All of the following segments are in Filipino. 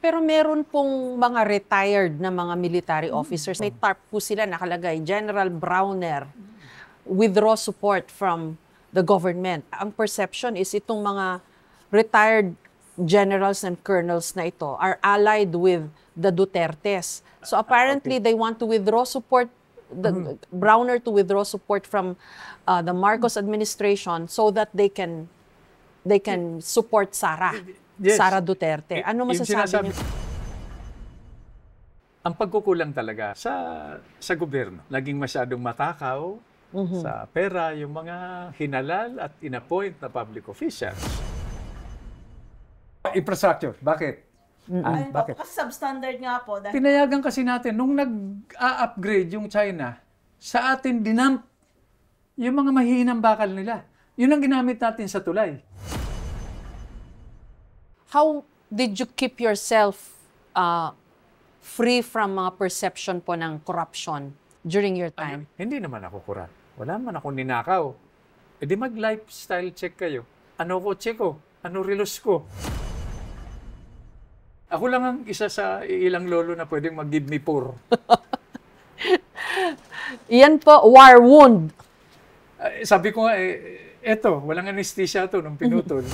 Pero meron pong mga retired na mga military officers. May TARP po sila nakalagay, General Browner, withdraw support from the government. Ang perception is itong mga retired generals and colonels na ito are allied with the Dutertes. So apparently they want to withdraw support, Browner to withdraw support from the Marcos administration so that they can support Sara. Yes. Sara Duterte. Ano masasabi niyo? Ang pagkukulang talaga sa gobyerno. Naging masyadong matakaw sa pera yung mga hinalal at inappoint na public officials. Infrastructure, bakit? Bakit? Kasi substandard nga po. Dahil Pinayagan kasi natin, nung nag-upgrade yung China, sa atin dinamp yung mga mahihinang bakal nila. Yun ang ginamit natin sa tulay. How did you keep yourself free from mga perception po ng corruption during your time? Hindi naman ako kurat. Wala naman ako ninakaw. E di mag-lifestyle check kayo. Ano kotse ko? Ano relos ko? Ako lang ang isa sa ilang lolo na pwedeng mag-give me poor. Yan po, war wound. Sabi ko nga, eto, walang anesthesia to nung pinutol.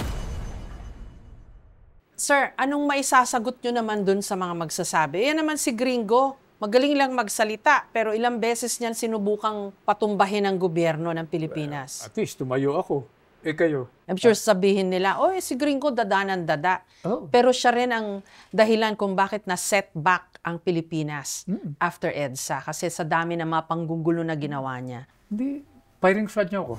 Sir, anong maisasagot nyo naman dun sa mga magsasabi? Yan naman si Gringo. Magaling lang magsalita, pero ilang beses niyan sinubukang patumbahin ang gobyerno ng Pilipinas. At least, tumayo ako. Kayo. I'm sure sabihin nila, si Gringo dada. Oh. Pero siya rin ang dahilan kung bakit na-setback ang Pilipinas after EDSA. Kasi sa dami ng mga panggugulo na ginawa niya. Hindi, firing squad niyo ako.